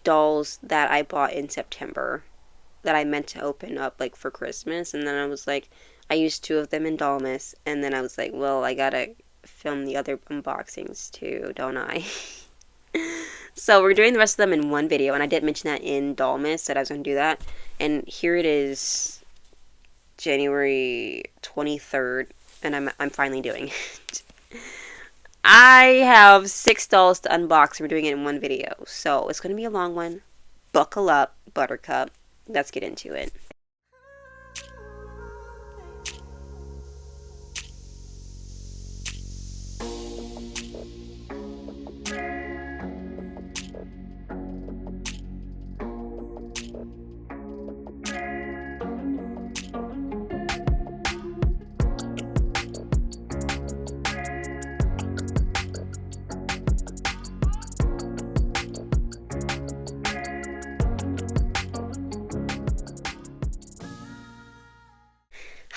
dolls that I bought in September that I meant to open up like for Christmas, and then I was like, I used two of them in Dollmas, and then I was like, well, I gotta film the other unboxings too, don't I? So we're doing the rest of them in one video, and I did mention that in Dollmas that I was gonna do that, and here it is, January 23rd, and I'm finally doing it. I have 6 dolls to unbox. We're doing it in one video, so it's gonna be a long one. Buckle up, Buttercup. Let's get into it.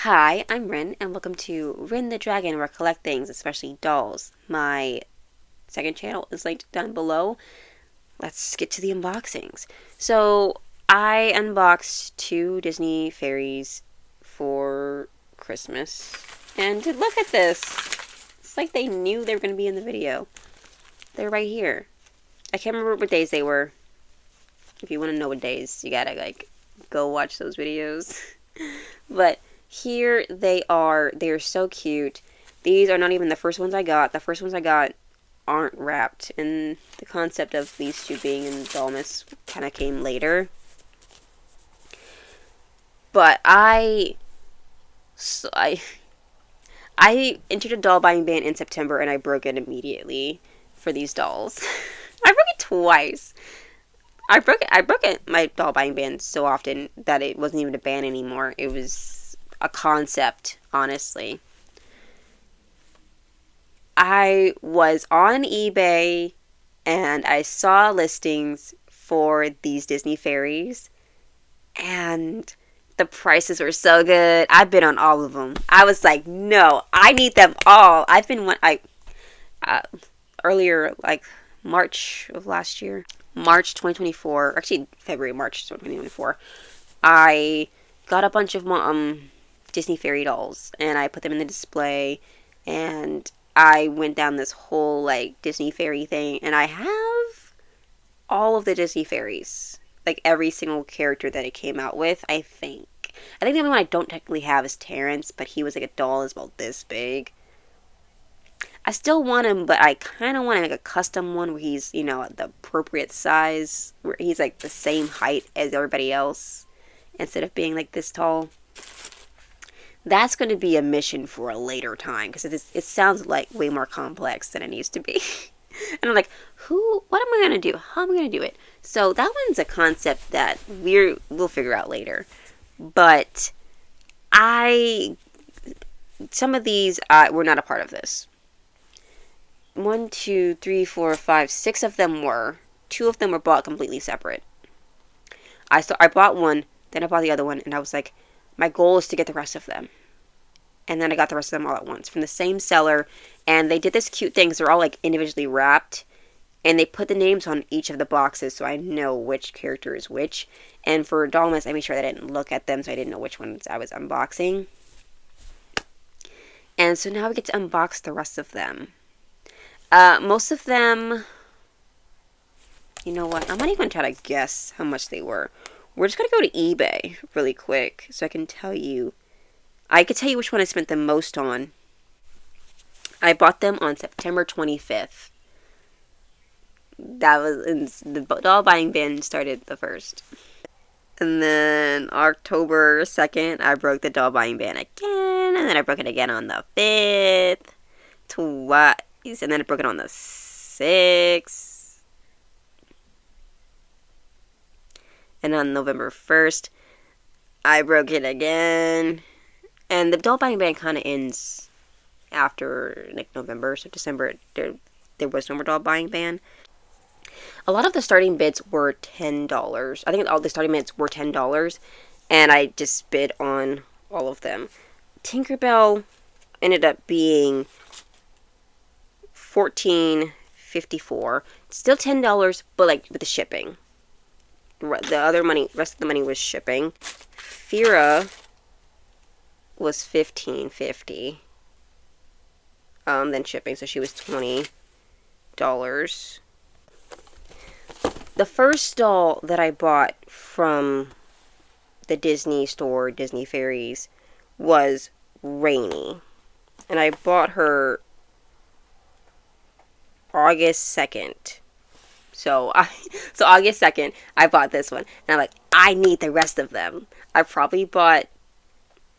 Hi, I'm Ryn, and welcome to Ryn.the.Dragon, where I collect things, especially dolls. My second channel is linked down below. Let's get to the unboxings. So, I unboxed 2 Disney fairies for Christmas. And look at this! It's like they knew they were going to be in the video. They're right here. I can't remember what days they were. If you want to know what days, you gotta, go watch those videos. But here they are. They are so cute. These are not even the first ones I got. The first ones I got aren't wrapped, and the concept of these 2 being in Dollmas kind of came later. But I entered a doll buying ban in September, and I broke it immediately for these dolls. I broke it twice. I broke my doll buying ban so often that it wasn't even a ban anymore. It was a concept, honestly. I was on eBay and I saw listings for these Disney fairies, and the prices were so good. I've been on all of them. I was like, no, I need them all. I've been earlier, like March of last year, March 2024, actually February, March 2024, I got a bunch of Disney fairy dolls, and I put them in the display, and I went down this whole Disney fairy thing, and I have all of the Disney fairies, like every single character that it came out with. I think the only one I don't technically have is Terrence, but he was like a doll is about this big. I still want him, but I kind of want a custom one where he's, the appropriate size, where he's like the same height as everybody else, instead of being like this tall. That's going to be a mission for a later time, because it sounds like way more complex than it needs to be. And I'm like, what am I going to do? How am I going to do it? So that one's a concept that we'll figure out later. But some of these were not a part of this. 1, 2, 3, 4, 5, 6 of them were. 2 of them were bought completely separate. I bought one, then I bought the other one, and I was like, my goal is to get the rest of them. And then I got the rest of them all at once from the same seller. And they did this cute thing, because they're all individually wrapped. And they put the names on each of the boxes so I know which character is which. And for Dollmas, I made sure that I didn't look at them, so I didn't know which ones I was unboxing. And so now we get to unbox the rest of them. Most of them, you know what? I'm not even going to try to guess how much they were. We're just going to go to eBay really quick so I can tell you. I could tell you which one I spent the most on. I bought them on September 25th. That was the doll buying ban started the 1st. And then October 2nd, I broke the doll buying ban again. And then I broke it again on the 5th. Twice. And then I broke it on the 6th. And on November 1st, I broke it again. And the doll buying ban kind of ends after November. So December, there was no more doll buying ban. A lot of the starting bids were $10. I think all the starting bids were $10. And I just bid on all of them. Tinkerbell ended up being $14.54. Still $10, but with the shipping. The other money, rest of the money was shipping. Fira was $15.50. Then shipping, so she was $20. The first doll that I bought from the Disney store, Disney Fairies, was Rainy. And I bought her August 2nd. So August 2nd, I bought this one. And I'm like, I need the rest of them. I probably bought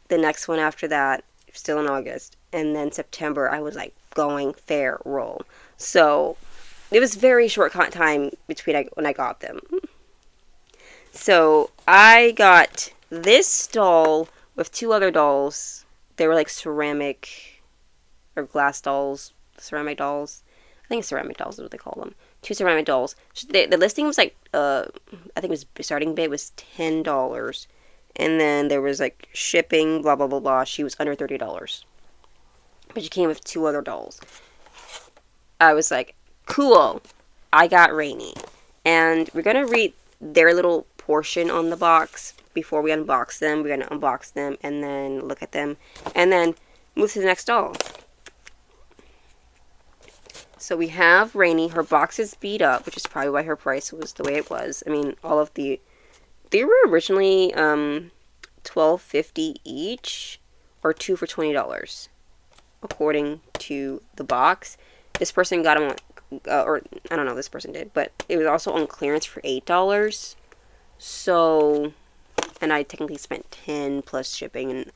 the next one after that, still in August. And then September, I was like going feral. So it was very short time between when I got them. So I got this doll with two other dolls. They were like ceramic or glass dolls, ceramic dolls. I think ceramic dolls is what they call them. Two ceramic dolls. The listing was like, I think it was starting bid was $10. And then there was like shipping, blah, blah, blah, blah. She was under $30. But she came with two other dolls. I was like, cool. I got Rainy. And we're going to read their little portion on the box before we unbox them. We're going to unbox them and then look at them. And then move to the next doll. So we have Rainy. Her box is beat up, which is probably why her price was the way it was. I mean, all of they were originally $12.50 each, or two for $20, according to the box. This person got them, or I don't know if this person did, but it was also on clearance for $8. So, and I technically spent $10 plus shipping and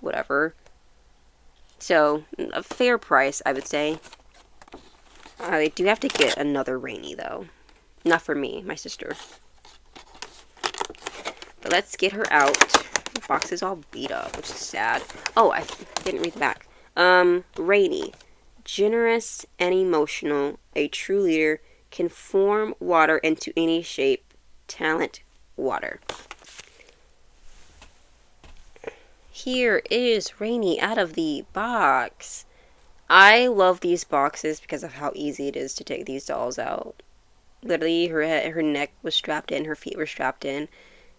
whatever. So, a fair price, I would say. I do have to get another Rainy, though. Not for me, my sister. But let's get her out. The box is all beat up, which is sad. Oh, I didn't read the back. Rainy. Generous and emotional, a true leader, can form water into any shape. Talent, water. Here is Rainy out of the box. I love these boxes because of how easy it is to take these dolls out. Literally, her neck was strapped in, her feet were strapped in,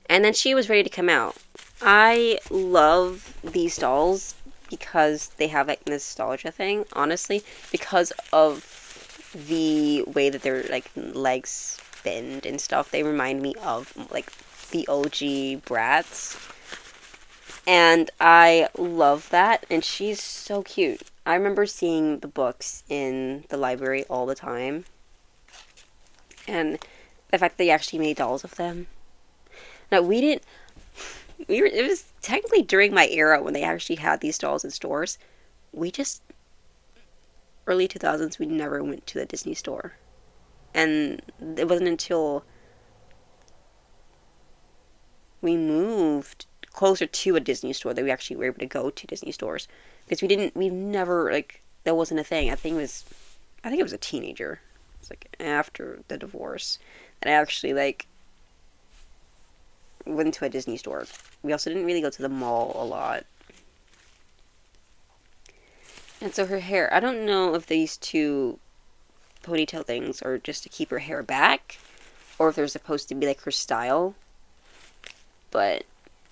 and then she was ready to come out. I love these dolls because they have like nostalgia thing, honestly, because of the way that their like legs bend and stuff. They remind me of like the OG Bratz. And I love that, and she's so cute. I remember seeing the books in the library all the time. And the fact that they actually made dolls of them. Now, it was technically during my era when they actually had these dolls in stores. Early 2000s, we never went to the Disney store. And it wasn't until we moved closer to a Disney store that we actually were able to go to Disney stores. Because we've never, like, that wasn't a thing. I think it was a teenager. It's like after the divorce that I actually, like, went to a Disney store. We also didn't really go to the mall a lot. And so her hair, I don't know if these two ponytail things are just to keep her hair back, or if they're supposed to be like her style. But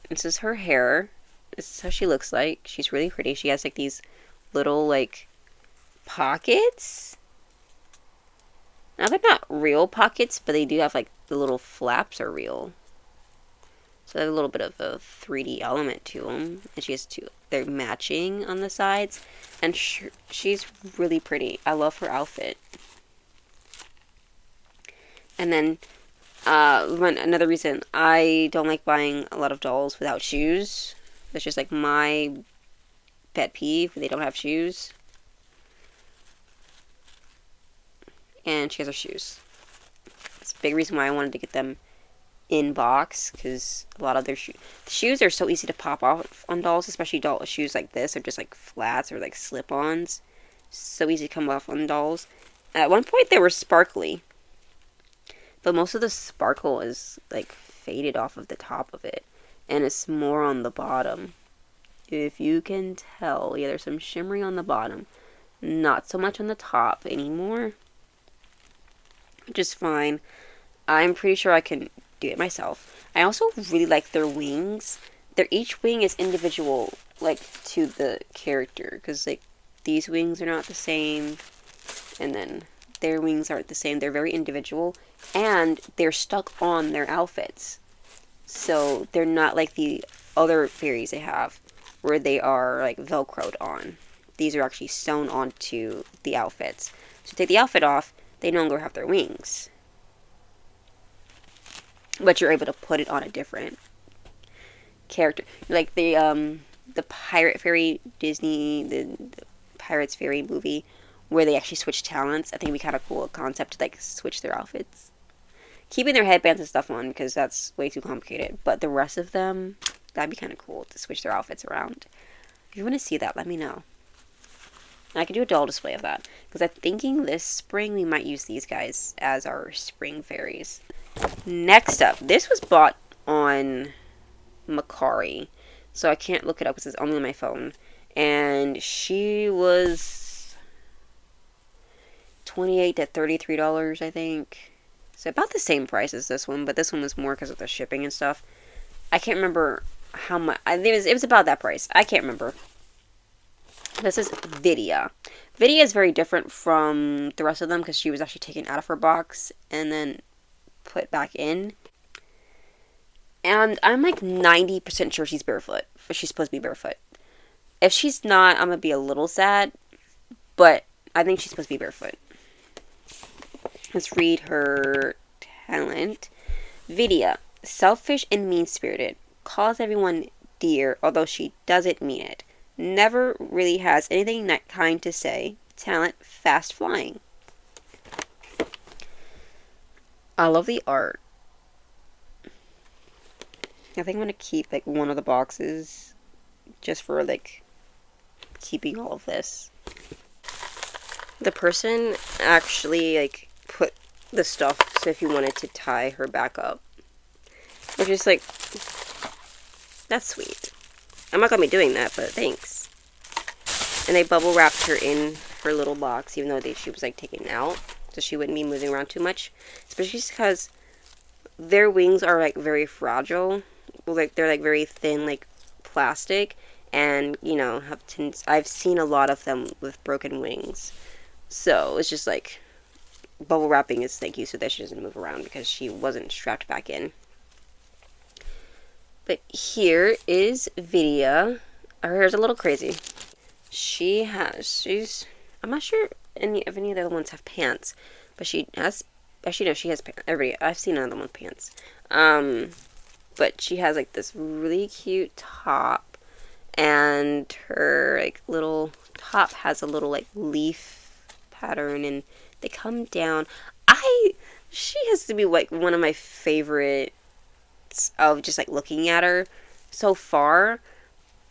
this is her hair. This is how she looks like. She's really pretty. She has like these little like pockets. Now they're not real pockets, but they do have like the little flaps are real. So there's a little bit of a 3D element to them. And she has two. They're matching on the sides. And she's really pretty. I love her outfit. And then another reason I don't like buying a lot of dolls without shoes. That's just like my pet peeve when they don't have shoes. And she has her shoes. That's a big reason why I wanted to get them in box, because a lot of their shoes are so easy to pop off on dolls, especially doll shoes like this, or just like flats or like slip-ons. So easy to come off on dolls. At one point they were sparkly, but most of the sparkle is like faded off of the top of it, and it's more on the bottom. If you can tell, yeah, there's some shimmering on the bottom, not so much on the top anymore, which is fine. I'm pretty sure I can do it myself. I also really like their wings. Their each wing is individual, like, to the character, because, like, these wings are not the same, and then their wings aren't the same. They're very individual, and they're stuck on their outfits. So they're not like the other fairies they have, where they are, like, velcroed on. These are actually sewn onto the outfits. So take the outfit off, they no longer have their wings. But you're able to put it on a different character. Like the Pirate Fairy Disney, the Pirates Fairy movie, where they actually switch talents. I think it'd be kind of cool concept to, like, switch their outfits. Keeping their headbands and stuff on, because that's way too complicated. But the rest of them, that'd be kind of cool to switch their outfits around. If you want to see that, let me know. And I could do a doll display of that. Because I'm thinking this spring we might use these guys as our spring fairies. Next up, this was bought on Macari. So I can't look it up because it's only on my phone. And she was $28 to $33, I think. So about the same price as this one, but this one was more because of the shipping and stuff. I can't remember how much. It was about that price. I can't remember. This is Vidya. Vidya is very different from the rest of them because she was actually taken out of her box and then put back in. And I'm like 90% sure she's barefoot. She's supposed to be barefoot. If she's not, I'm going to be a little sad. But I think she's supposed to be barefoot. Let's read her talent. Vidya, selfish and mean-spirited. Calls everyone dear, although she doesn't mean it. Never really has anything kind to say. Talent, fast flying. I love the art. I think I'm going to keep, like, one of the boxes just for, like, keeping all of this. The person actually, like, put the stuff so if you wanted to tie her back up. Which is, like, that's sweet. I'm not going to be doing that, but thanks. And they bubble wrapped her in her little box, even though she was, like, taken out. So she wouldn't be moving around too much. Especially because their wings are, like, very fragile. Like, they're, like, very thin, like, plastic. And, you know, I've seen a lot of them with broken wings. So it's just, like, bubble wrapping is thank you so that she doesn't move around because she wasn't strapped back in. But here is Vidya. Her hair's a little crazy. I'm not sure if any of the other ones have pants, but she has, actually no, she has pants. I've seen another one with pants. But she has, like, this really cute top, and her, like, little top has a little, like, leaf pattern, and they come down. She has to be, like, one of my favorites of just, like, looking at her so far.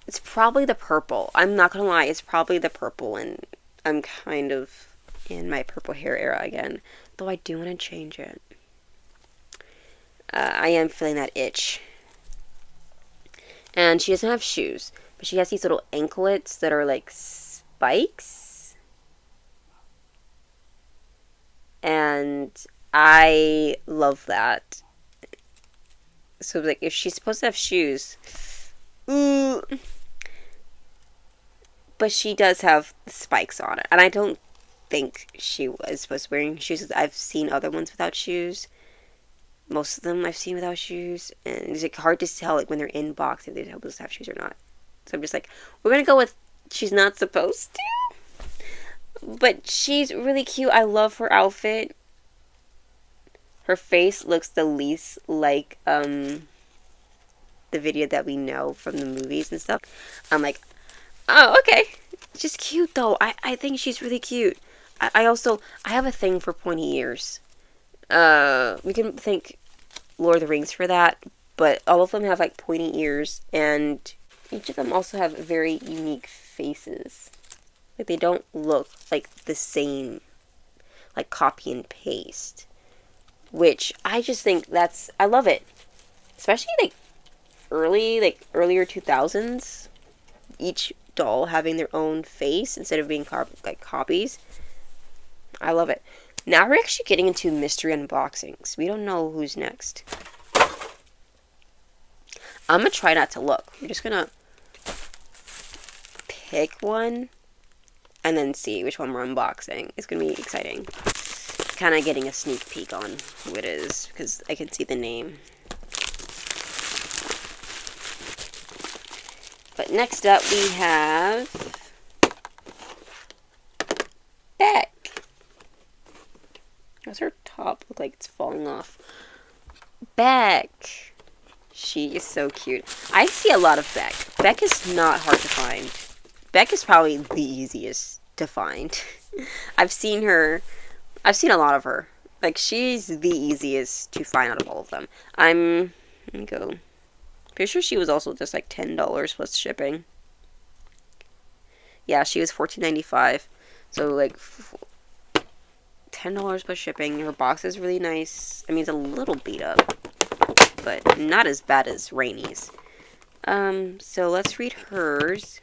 It's probably the purple. I'm not gonna lie, it's probably the purple, and I'm kind of in my purple hair era again, though I do want to change it. I am feeling that itch. And she doesn't have shoes, but she has these little anklets that are like spikes. And I love that. So, like, if she's supposed to have shoes, ooh. But she does have spikes on it. And I don't think she was supposed to be wearing shoes. I've seen other ones without shoes. Most of them I've seen without shoes. And it's, like, hard to tell, like, when they're in box if they're supposed to have shoes or not. So I'm just like, we're going to go with she's not supposed to. But she's really cute. I love her outfit. Her face looks the least like the video that we know from the movies and stuff. I'm like, oh, okay. She's cute, though. I think she's really cute. I have a thing for pointy ears. We can thank Lord of the Rings for that, but all of them have, like, pointy ears, and each of them also have very unique faces. Like, they don't look like the same, like, copy and paste. Which, I just think I love it. Especially, like, earlier 2000s. Each doll having their own face instead of being, like, copies. I love it. Now we're actually getting into mystery unboxings. We don't know who's next. I'm gonna try not to look. We're just gonna pick one and then see which one we're unboxing. It's gonna be exciting. Kind of getting a sneak peek on who it is because I can see the name. But next up we have Beck. Does her top look like it's falling off? Beck. She is so cute. I see a lot of Beck. Beck is not hard to find. Beck is probably the easiest to find. I've seen a lot of her. Like, she's the easiest to find out of all of them. Let me go. Pretty sure she was also just like $10 plus shipping. Yeah, she was $14.95. So, like, $10 plus shipping. Her box is really nice. I mean, it's a little beat up, but not as bad as Rainy's. So let's read hers.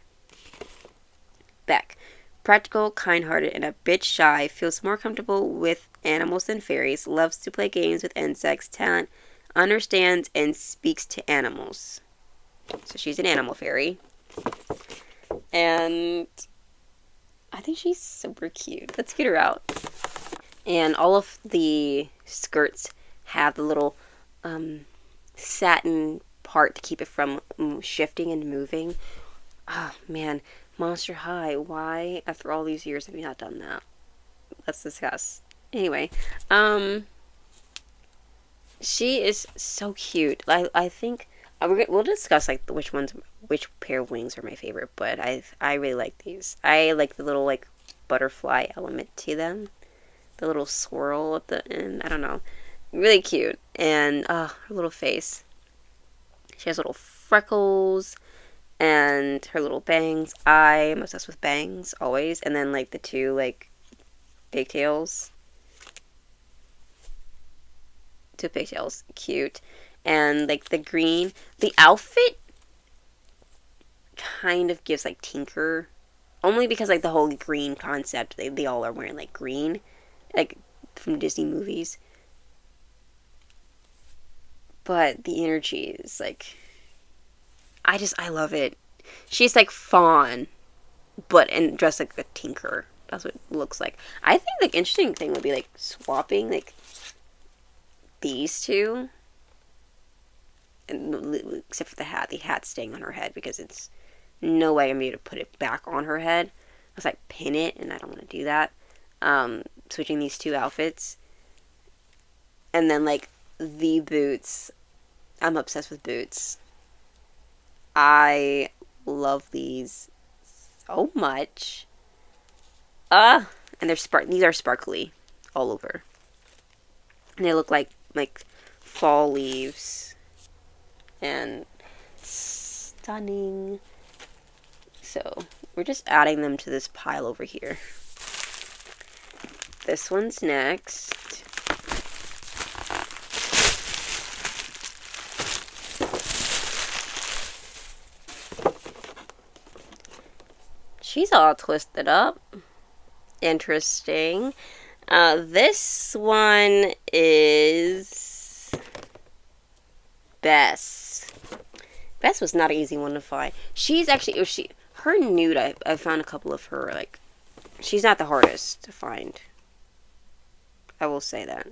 Beck. Practical, kind-hearted, and a bit shy, feels more comfortable with animals than fairies, loves to play games with insects, talent, understands, and speaks to animals. So she's an animal fairy. And I think she's super cute. Let's get her out. And all of the skirts have the little satin part to keep it from shifting and moving. Oh, man. Monster High. Why, after all these years, have you not done that? Let's discuss. Anyway, she is so cute. I think we'll discuss like which pair of wings are my favorite, but I really like these. I like the little like butterfly element to them, the little swirl at the end. I don't know, really cute. And her little face. She has little freckles and her little bangs. I'm obsessed with bangs always. And then like the two like pigtails. Two pigtails, cute. And like the green, the outfit kind of gives like Tinker, only because like the whole green concept, they all are wearing like green, like from Disney movies. But the energy is like, I love it. She's like fawn, but and dressed like a Tinker. That's what it looks like. I think the interesting thing would be like swapping like these two, and except for the hat. The hat's staying on her head because it's no way I'm going to put it back on her head. I was like pin it, and I don't want to do that. Switching these two outfits, and then like the boots. I'm obsessed with boots. I love these so much. And these are sparkly all over. And they look like fall leaves. And stunning. So, we're just adding them to this pile over here. This one's next. She's all twisted up. Interesting. This one is Bess. Bess was not an easy one to find. She's actually, her nude, I found a couple of her, like, she's not the hardest to find. I will say that.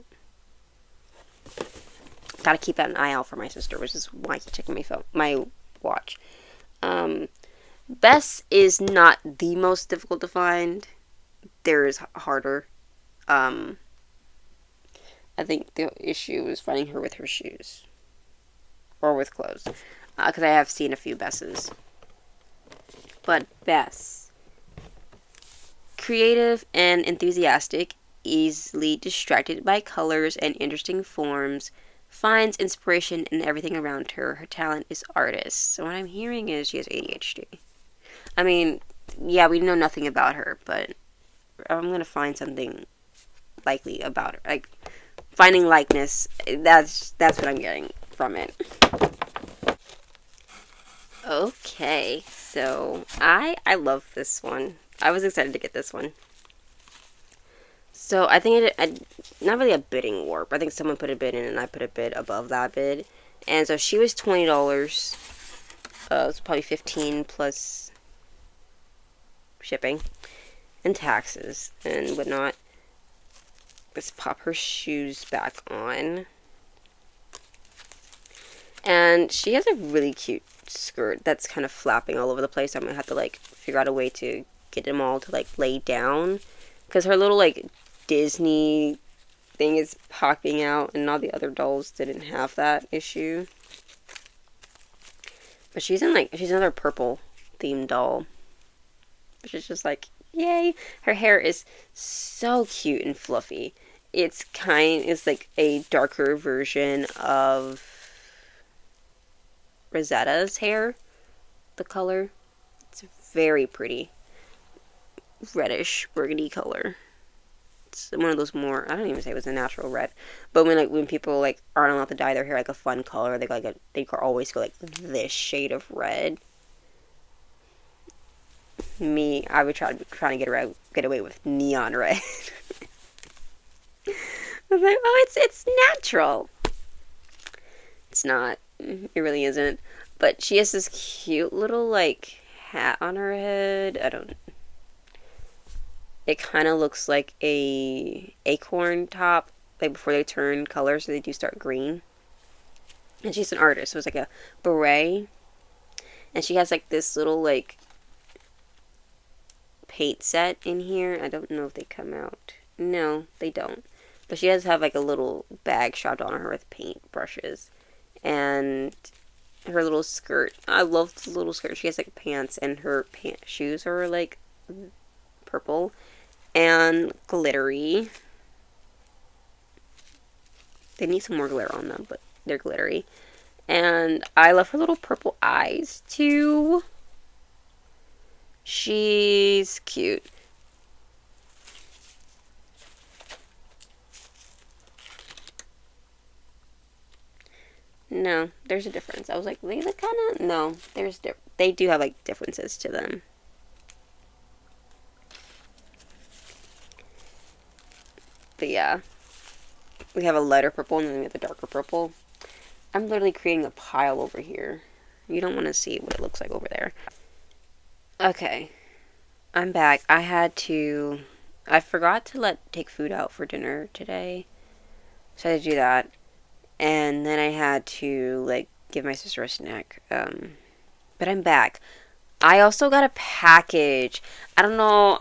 Gotta keep an eye out for my sister, which is why I keep checking my watch. Bess is not the most difficult to find. There is harder. I think the issue is finding her with her shoes. Or with clothes. Because I have seen a few Besses. But Bess. Creative and enthusiastic, easily distracted by colors and interesting forms, finds inspiration in everything around her. Her talent is artist. So what I'm hearing is she has ADHD. I mean, yeah, we know nothing about her, but I'm going to find something likely about her. Like, finding likeness, that's what I'm getting from it. Okay, so I love this one. I was excited to get this one. So I think not really a bidding war, but I think someone put a bid in and I put a bid above that bid. And so she was $20. It's probably 15 plus shipping and taxes and whatnot. Let's pop her shoes back on. And she has a really cute skirt that's kind of flapping all over the place. I'm gonna have to like figure out a way to get them all to like lay down, because her little like Disney thing is popping out, and all the other dolls didn't have that issue. But she's another purple themed doll, which is just like yay. Her hair is so cute and fluffy. It's like a darker version of Rosetta's hair, the color. It's very pretty. Reddish burgundy color. It's one of those more, I don't even say it was a natural red, but when people like aren't allowed to dye their hair like a fun color, they always go like this shade of red. Me, I would trying to get away with neon red. I was like, oh, it's natural. It's not. It really isn't. But she has this cute little like hat on her head. It kind of looks like a acorn top, like before they turn color, so they do start green. And she's an artist, so it's like a beret. And she has like this little like paint set in here. I don't know if they come out. No, they don't. But she does have like a little bag strapped on her with paint brushes. And her little skirt. I love the little skirt. She has like pants, and her shoes are like purple and glittery. They need some more glitter on them, but they're glittery. And I love her little purple eyes too. She's cute. No, there's a difference. I was like, they look kind of... No, they do have, like, differences to them. But yeah. We have a lighter purple, and then we have the darker purple. I'm literally creating a pile over here. You don't want to see what it looks like over there. Okay. I'm back. I forgot to take food out for dinner today. So I had to do that. And then I had to, like, give my sister a snack. But I'm back. I also got a package. I don't know.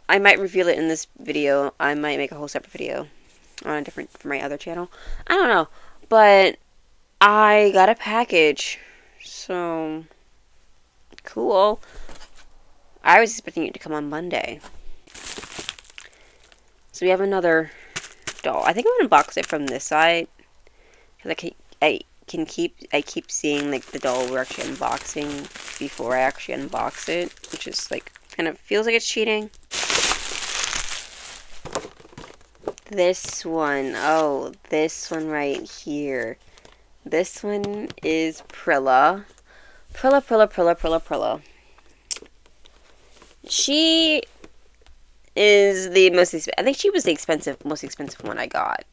I might reveal it in this video. I might make a whole separate video on for my other channel. I don't know. But I got a package. So, cool. I was expecting it to come on Monday. So we have another doll. I think I'm going to unbox it from this side. Because I keep seeing like the doll we're actually unboxing before I actually unbox it, which is like kind of feels like it's cheating. This one, oh, this one right here. This one is Prilla. Prilla. She is the most expensive. I think she was the most expensive one I got.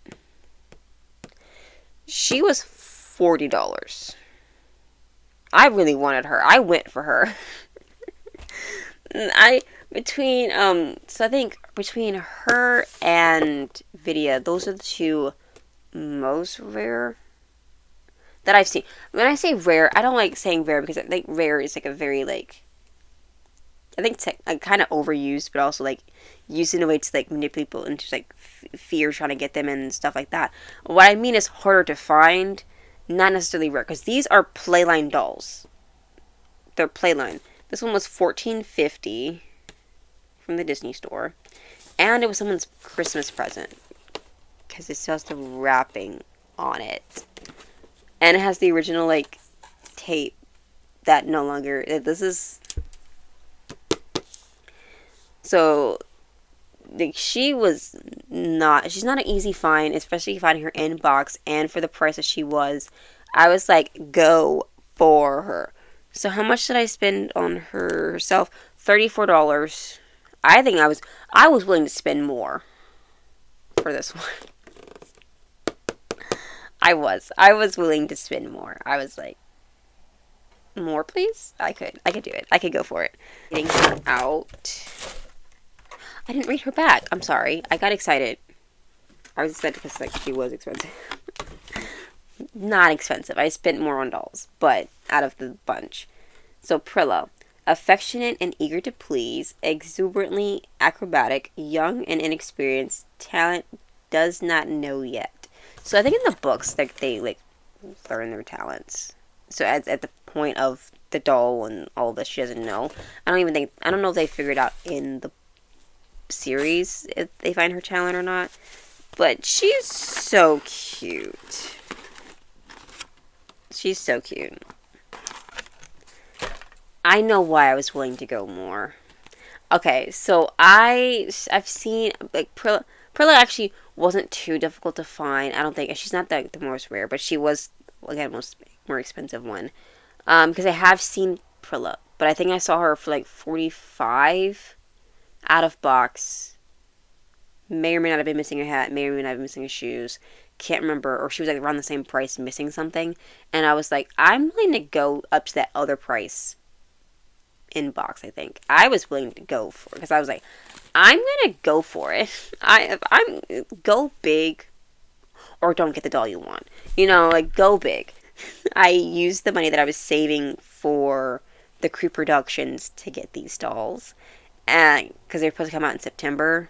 She was $40. I really wanted her. I went for her. I think between her and Vidya, those are the two most rare that I've seen. When I say rare, I don't like saying rare because I think rare is like a very like, I think it's like kind of overused, but also like used in a way to like manipulate people into like fear, trying to get them and stuff like that. What I mean is harder to find, not necessarily rare, because these are Playline dolls. They're Playline. This one was $14.50 from the Disney store, and it was someone's Christmas present because it still has the wrapping on it, and it has the original like tape that no longer. This is so. Like, she's not an easy find, especially finding her in box, and for the price that she was, I was like, go for her. So how much did I spend on herself? $34. I think I was willing to spend more. for this one. I was willing to spend more. I was like, more, please? I could do it. I could go for it. Getting her out. I didn't read her back. I'm sorry. I got excited. I was excited because like she was expensive. Not expensive. I spent more on dolls, but out of the bunch. So Prilla, affectionate and eager to please, exuberantly acrobatic, young and inexperienced, talent does not know yet. So I think in the books, like they like learn their talents. So at the point of the doll and all this, she doesn't know. I don't know if they figured out in the series if they find her talent or not. But she's so cute. She's so cute. I know why I was willing to go more. Okay, so I've seen like Prilla actually wasn't too difficult to find. I don't think she's not the most rare, but she was again more expensive one. Because I have seen Prilla, but I think I saw her for like 45 out of box. May or may not have been missing a hat. May or may not have been missing his shoes. Can't remember. Or she was like around the same price, missing something. And I was like, I'm willing to go up to that other price in box. I think I was willing to go for it because I was like, I'm gonna go for it. I'm go big, or don't get the doll you want. You know, like go big. I used the money that I was saving for the Creep Productions to get these dolls, and because they're supposed to come out in September.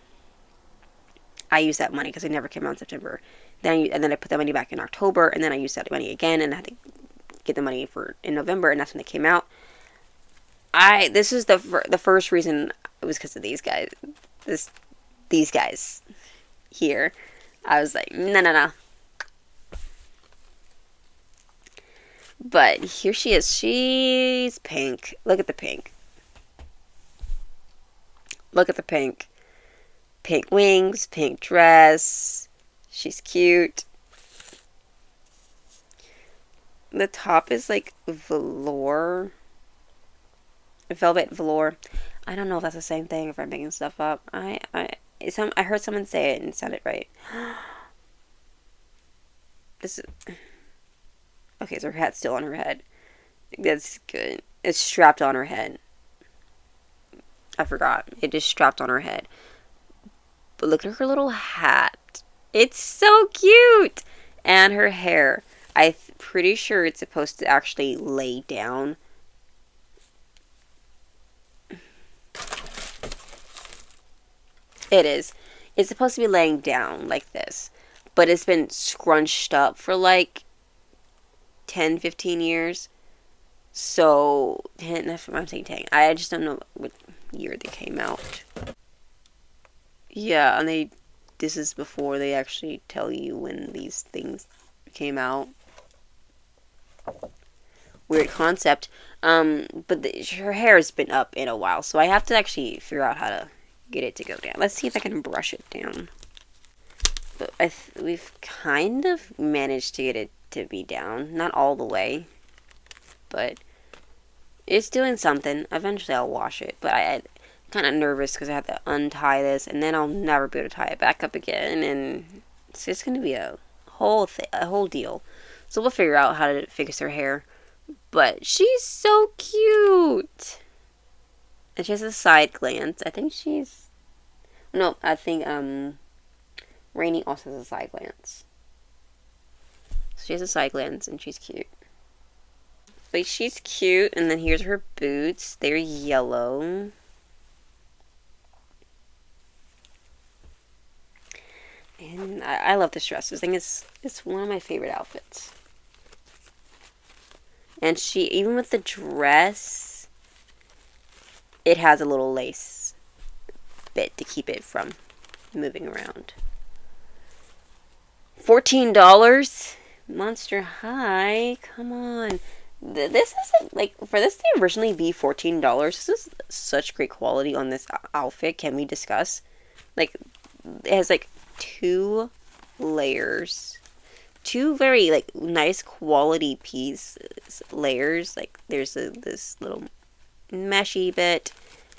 I used that money because they never came out in September. Then I put that money back in October, and then I used that money again, and I had to get the money in November, and that's when they came out. This is the first reason it was because of these guys. These guys here. I was like, no. But here she is. She's pink. Look at the pink. Look at the pink. Pink wings, pink dress. She's cute. The top is like velour. Velvet velour. I don't know if that's the same thing, if I'm making stuff up. I heard someone say it and it sounded right. This is... Okay, so her hat's still on her head. That's good. It's strapped on her head. I forgot. It is strapped on her head. But look at her little hat. It's so cute! And her hair. I'm pretty sure it's supposed to actually lay down. It is. It's supposed to be laying down like this. But it's been scrunched up for like 10, 15 years. So, 10, I'm saying 10. I just don't know what year they came out. Yeah, and this is before they actually tell you when these things came out. Weird concept. But her hair has been up in a while, so I have to actually figure out how to get it to go down. Let's see if I can brush it down. But we've kind of managed to get it to be down. Not all the way, but it's doing something. Eventually I'll wash it, but I'm kind of nervous because I have to untie this, and then I'll never be able to tie it back up again, and it's just going to be a whole deal. So we'll figure out how to fix her hair. But she's so cute. And she has a side glance. I think Rainy also has a side glance. So she has a side glance and she's cute. But she's cute, and then here's her boots. They're yellow. And I love this dress. This thing it's one of my favorite outfits. And even with the dress, it has a little lace bit to keep it from moving around. $14? Monster High? Come on. This isn't, like, for this to originally be $14, this is such great quality on this outfit. Can we discuss? Like, it has, like, 2 layers. 2 very, like, nice quality layers. Like, there's this little meshy bit,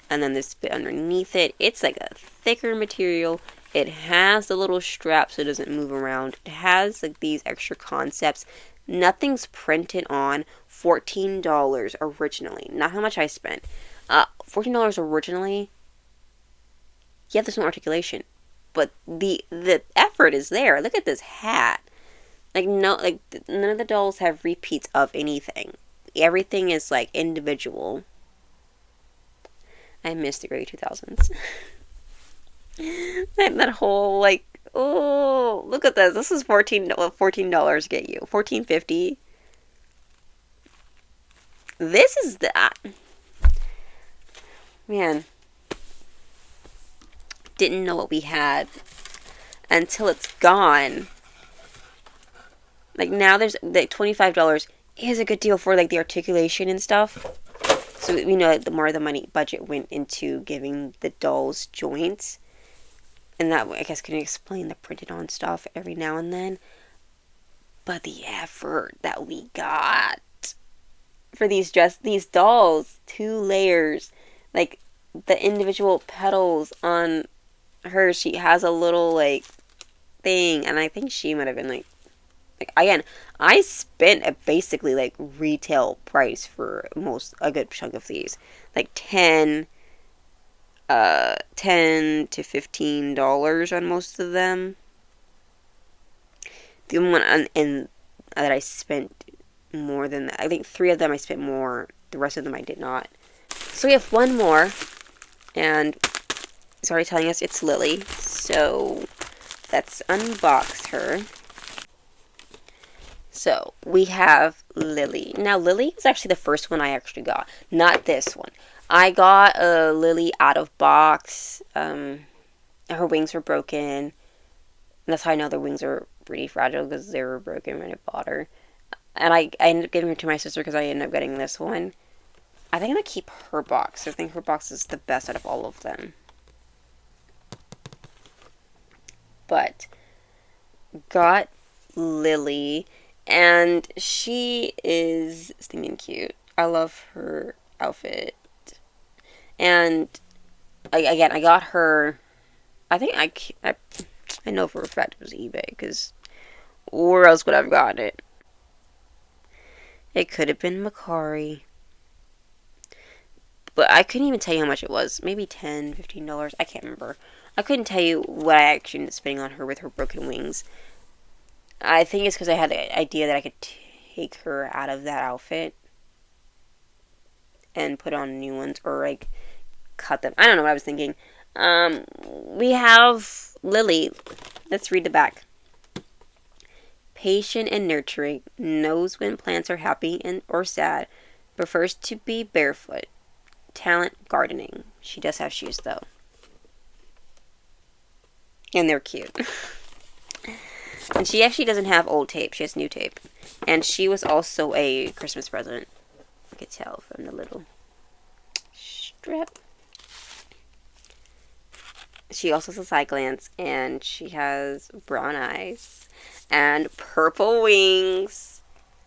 and then this bit underneath it. It's, like, a thicker material. It has the little strap so it doesn't move around. It has like these extra concepts. Nothing's printed on. $14 originally. Not how much I spent. $14 originally. Yeah, there's no articulation, but the effort is there. Look at this hat. Like no, like none of the dolls have repeats of anything. Everything is like individual. I miss the early 2000s. that whole like, oh, look at this. This is $14 get you. $14.50. This is the man. Didn't know what we had until it's gone. Like now there's like $25 is a good deal for like the articulation and stuff. So we know that the more the money budget went into giving the dolls joints. And that, I guess, can explain the printed on stuff every now and then. But the effort that we got for these dolls, 2 layers, like the individual petals on her, she has a little like thing, and I think she might have been like again, I spent a basically like retail price for a good chunk of these, like 10 to $15 on most of them. The only one that I spent more than that, I think 3 of them I spent more. The rest of them I did not. So we have one more, and it's already telling us it's Lily. So let's unbox her. So we have Lily. Now Lily was actually the first one I actually got, not this one. I got a Lily out of box. Her wings were broken. And that's how I know the wings are pretty fragile, because they were broken when I bought her. And I ended up giving her to my sister because I ended up getting this one. I think I'm going to keep her box. I think her box is the best out of all of them. But got Lily, and she is stinking cute. I love her outfit. And again, I got her. I think I know for a fact it was eBay, because where else would I have gotten it? It could have been Macari, but I couldn't even tell you how much it was. Maybe $10, $15. I can't remember. I couldn't tell you what I actually ended up spending on her with her broken wings. I think it's because I had the idea that I could take her out of that outfit and put on new ones, or like cut them. I don't know what I was thinking. We have Lily. Let's read the back. Patient and nurturing, knows when plants are happy or sad, prefers to be barefoot. Talent, gardening. She does have shoes though. And they're cute. And she actually doesn't have old tape. She has new tape. And she was also a Christmas present. You could tell from the little strip. She also has a side glance, and she has brown eyes and purple wings.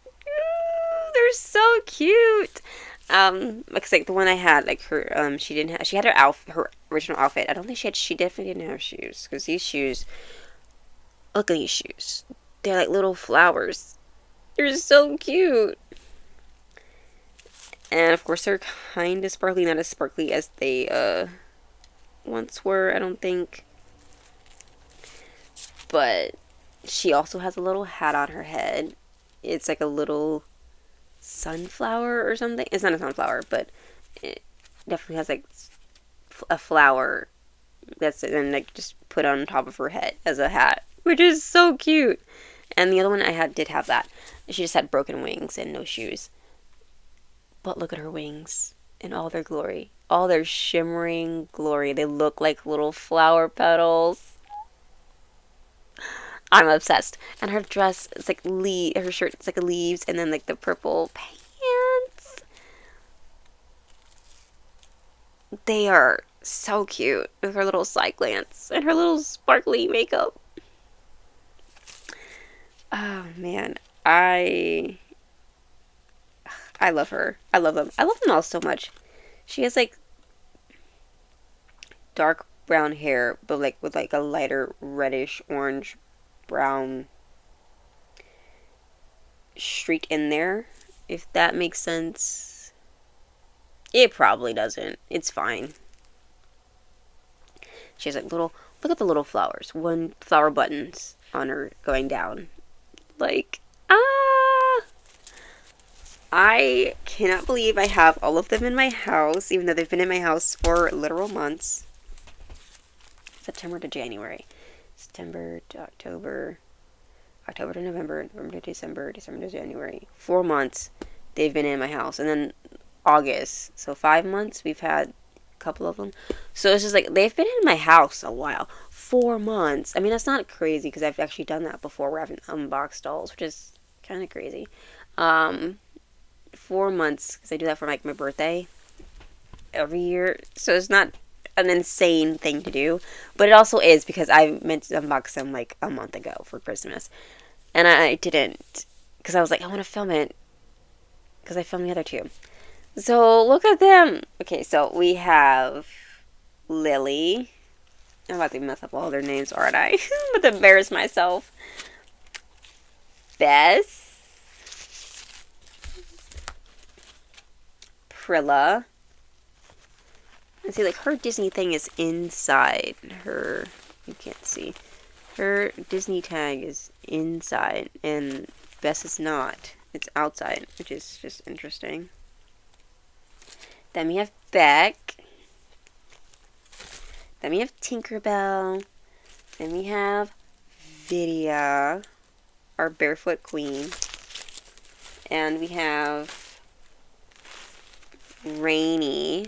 Ooh, they're so cute. Looks like the one I had, like her, she had her original outfit. I don't think she definitely didn't have shoes, because these shoes, look at these shoes. They're like little flowers. They're so cute. And of course they're kind of sparkly, not as sparkly as they, once were, I don't think. But she also has a little hat on her head. It's like a little sunflower or something. It's not a sunflower, but it definitely has like a flower that's then like just put on top of her head as a hat, which is so cute. And the other one did have that. She just had broken wings and no shoes. But look at her wings in all their glory. All their shimmering glory. They look like little flower petals. I'm obsessed. And her dress, it's like her shirt, it's like leaves, and then like the purple pants. They are so cute with her little side glance and her little sparkly makeup. Oh man, I love her. I love them. I love them all so much. She has like dark brown hair, but like with like a lighter reddish orange brown streak in there. If that makes sense. It probably doesn't. It's fine. She has like little, look at the little flowers. One flower buttons on her going down. Like, I cannot believe I have all of them in my house, even though they've been in my house for literal months. September to January. September to October. October to November. November to December. December to January. 4 months they've been in my house. And then August. So 5 months we've had a couple of them. So it's just like, they've been in my house a while. 4 months. I mean, that's not crazy because I've actually done that before where I've unboxed dolls, which is kind of crazy. 4 months because I do that for like my birthday every year. So it's not an insane thing to do, but it also is because I meant to unbox them like a month ago for Christmas, and I didn't because I was like, I want to film it because I filmed the other two. So look at them. Okay, so we have Lily. I'm about to mess up all their names, aren't I? I'm about to embarrass myself. Bess. Prilla. And see, like, her Disney thing is inside her. You can't see. Her Disney tag is inside, and Bess is not. It's outside, which is just interesting. Then we have Beck. Then we have Tinkerbell. Then we have Vidya, our barefoot queen. And we have Rainy.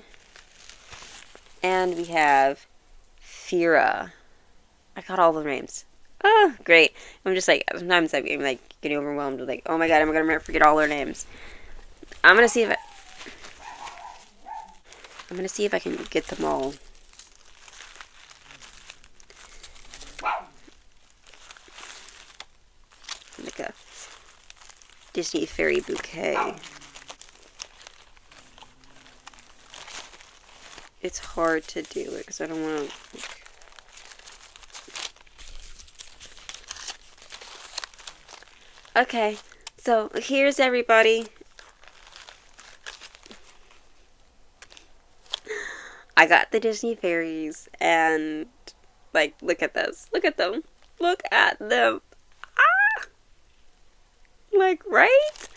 And we have Fira. I got all the names. Oh, great. I'm just like, sometimes I'm like getting overwhelmed with like, oh my god, I'm going to forget all their names. I'm going to see if I can get them all. Like a Disney fairy bouquet. It's hard to do it because I don't want to. Okay, so here's everybody. I got the Disney fairies, and like, look at this. Look at them. Look at them. Ah! Like, right?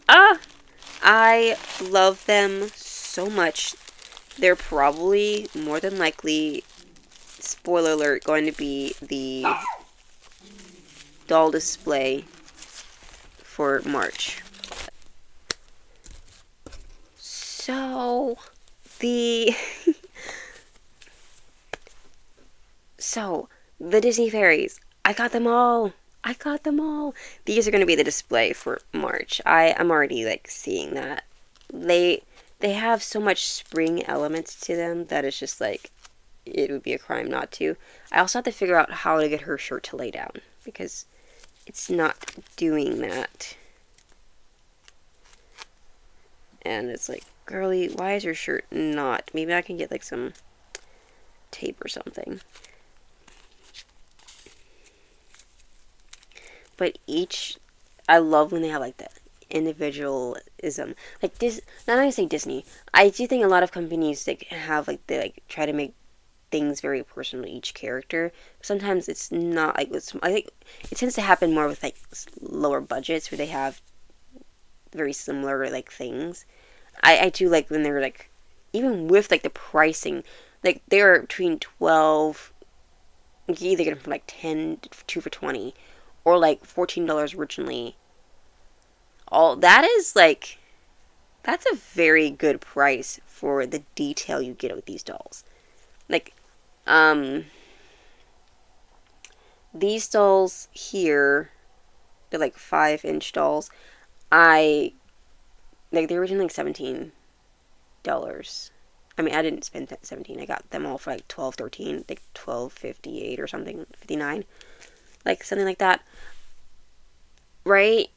I love them so much. They're probably, more than likely, spoiler alert, going to be the doll display for March. So, the Disney fairies, I got them all. I got them all. These are going to be the display for March. I'm already like seeing that. They have so much spring elements to them that it's just like, it would be a crime not to. I also have to figure out how to get her shirt to lay down because it's not doing that. And it's like, girly, why is your shirt not? Maybe I can get like some tape or something. But I love when they have like that individualism. Like this, not only say Disney, I do think a lot of companies like have like, they like try to make things very personal to each character. Sometimes it's not like, I think it tends to happen more with like lower budgets where they have very similar like things. I do like when they're like, even with like the pricing, like they are between 12, you can either get them from like 10 to 2 for 20, or like $14 originally. All that is like, that's a very good price for the detail you get with these dolls. Like, these dolls here, they're like 5-inch dolls. They're originally like $17. I mean, I didn't spend $17. I got them all for like $12, $13, like $12.58 or something, $59, like something like that, right?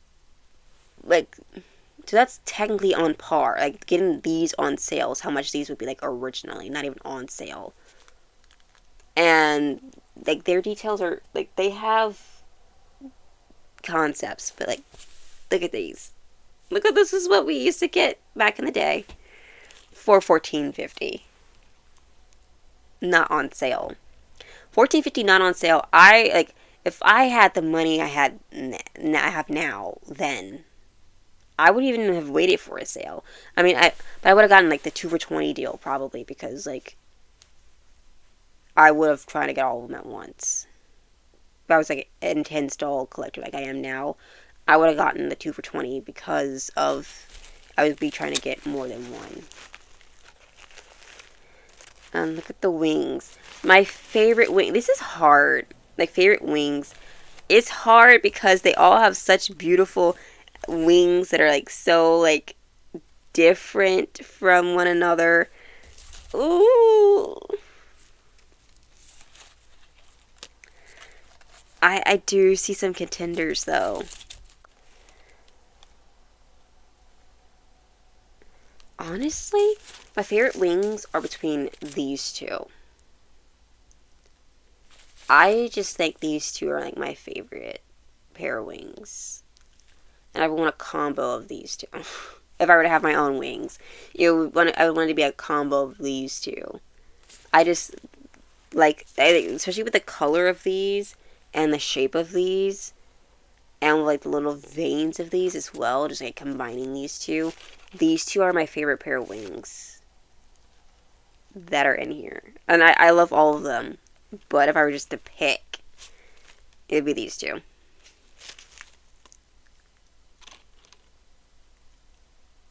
Like, so that's technically on par. Like, getting these on sale is how much these would be like originally, not even on sale. And like their details are like they have concepts, but like look at these. Look at this is what we used to get back in the day for $14.50. Not on sale. $14.50 not on sale. I like if I had the money I have now, then I would even have waited for a sale. I mean, but I would have gotten like the 2 for 20 deal probably because like I would have tried to get all of them at once. If I was like an intense doll collector like I am now, I would have gotten the 2 for 20 because of I would be trying to get more than one. And look at the wings. My favorite wing. This is hard. Like favorite wings. It's hard because they all have such beautiful wings that are like so like different from one another. Ooh. I do see some contenders though. Honestly, my favorite wings are between these two. I just think these two are like my favorite pair of wings. And I would want a combo of these two. If I were to have my own wings, I would want it to be a combo of these two. I just like, especially with the color of these and the shape of these, and like the little veins of these as well. Just like combining these two. These two are my favorite pair of wings that are in here, and I love all of them. But if I were just to pick, it'd be these two.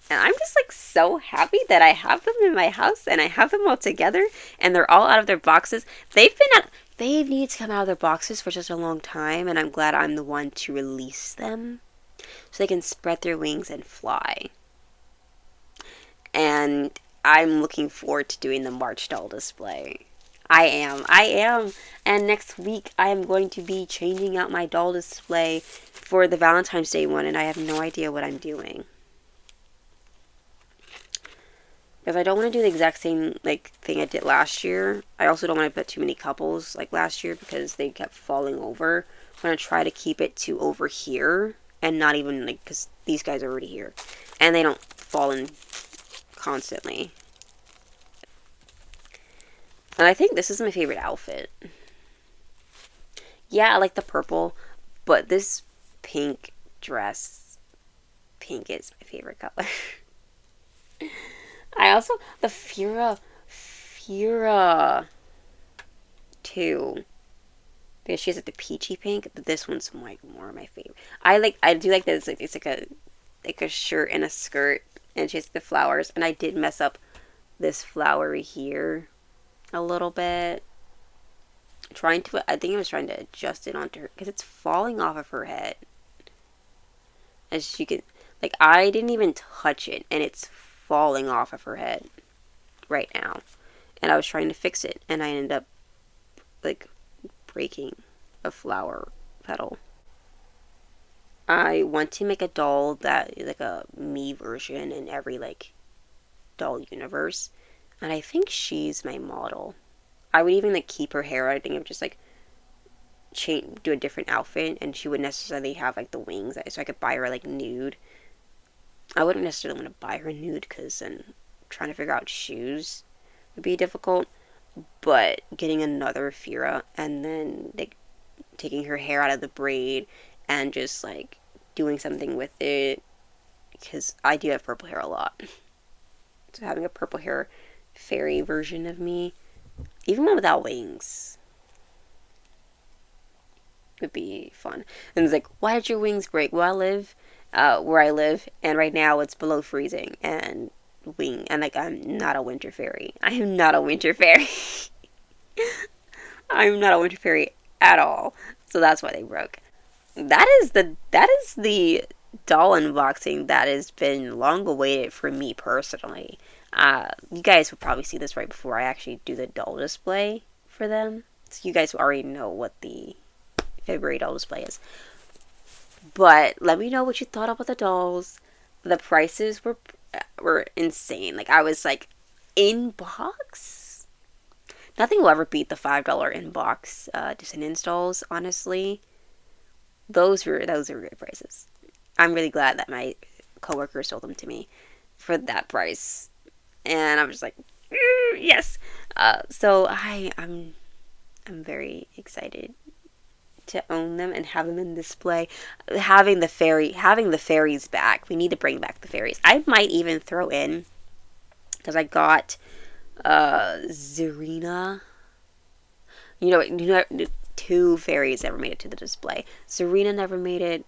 And I'm just like so happy that I have them in my house and I have them all together and they're all out of their boxes. They've needed to come out of their boxes for such a long time, and I'm glad I'm the one to release them so they can spread their wings and fly. And I'm looking forward to doing the March doll display. I am. And next week I am going to be changing out my doll display for the Valentine's Day one, and I have no idea what I'm doing. Because I don't want to do the exact same like thing I did last year. I also don't want to put too many couples like last year because they kept falling over. I'm going to try to keep it to over here and not even like, because these guys are already here. And they don't fall in constantly. And I think this is my favorite outfit. Yeah, I like the purple, but this pink dress, pink is my favorite color. I also, the Fira too. Because she has like the peachy pink, but this one's like more my favorite. I do like that it's like a shirt and a skirt, and she has the flowers, and I did mess up this flowery here a little bit. I think I was trying to adjust it onto her, because it's falling off of her head. As you can, like, I didn't even touch it, and it's falling off of her head right now. And I was trying to fix it, and I ended up, like, breaking a flower petal. I want to make a doll that is like a me version in every, like, doll universe. And I think she's my model. I would even, like, keep her hair. I think I would just, like, do a different outfit, and she wouldn't necessarily have, like, the wings, so I could buy her, like, nude. I wouldn't necessarily want to buy her nude, because then trying to figure out shoes would be difficult. But getting another Fira, and then, like, taking her hair out of the braid, and just, like, doing something with it, because I do have purple hair a lot. So having a purple hair fairy version of me, even one without wings, would be fun. And it's like, why did your wings break? Well, I live where I live, and right now it's below freezing, and like, I'm not a winter fairy. I am not a winter fairy. I'm not a winter fairy at all. So that's why they broke. That is the doll unboxing that has been long awaited for me personally. You guys will probably see this right before I actually do the doll display for them. So you guys already know what the February doll display is. But let me know what you thought about the dolls. The prices were insane. Like, I was like, in box? Nothing will ever beat the $5 inbox Descendants dolls, honestly. Those were great prices. I'm really glad that my coworker sold them to me for that price. And I'm just like, yes. So I'm very excited to own them and have them in display. Having the fairies back. We need to bring back the fairies. I might even throw in, because I got Zarina. Two fairies never made it to the display. Zarina never made it.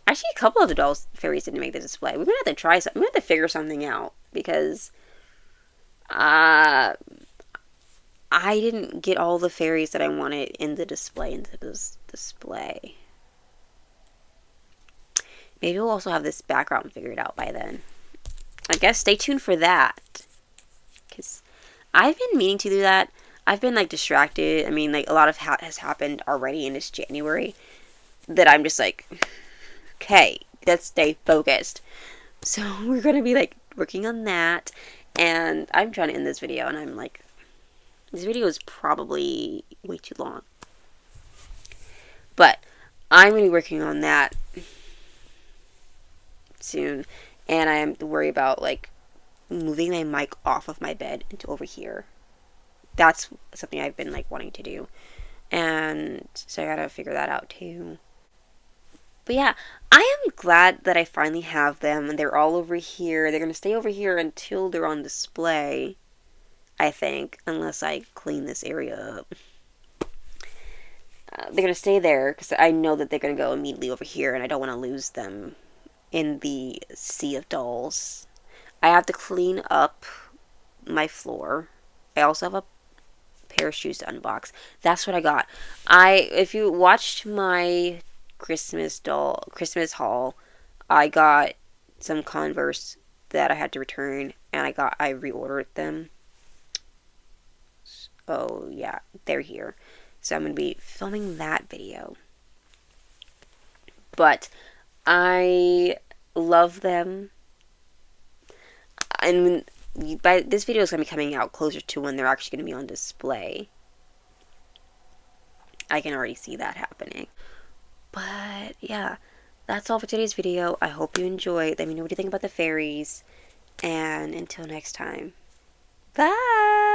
Actually, a couple of the dolls fairies didn't make the display. We're gonna have to try something. We're gonna have to figure something out, because I didn't get all the fairies that I wanted in the display into this display. Maybe we'll also have this background figured out by then. I guess stay tuned for that, because I've been meaning to do that. I've been like distracted. I mean, like a lot of has happened already in this January that I'm just like, okay, let's stay focused. So we're gonna be like working on that, and I'm trying to end this video, and I'm like, this video is probably way too long, but I'm gonna be working on that soon, and I am to worry about like moving my mic off of my bed into over here. That's something I've been like wanting to do, and so I gotta figure that out too. But yeah, I am glad that I finally have them, and they're all over here. They're gonna stay over here until they're on display, I think, unless I clean this area up. They're gonna stay there because I know that they're gonna go immediately over here, and I don't want to lose them in the sea of dolls. I have to clean up my floor. I also have a pair of shoes to unbox. That's what I got. If you watched my Christmas haul, I got some Converse that I had to return, and I reordered them. Oh yeah, they're here. So I'm gonna be filming that video. But I love them, and this video is gonna be coming out closer to when they're actually gonna be on display. I can already see that happening. But yeah, that's all for today's video. I hope you enjoyed. Let me know what you think about the fairies. And until next time, bye!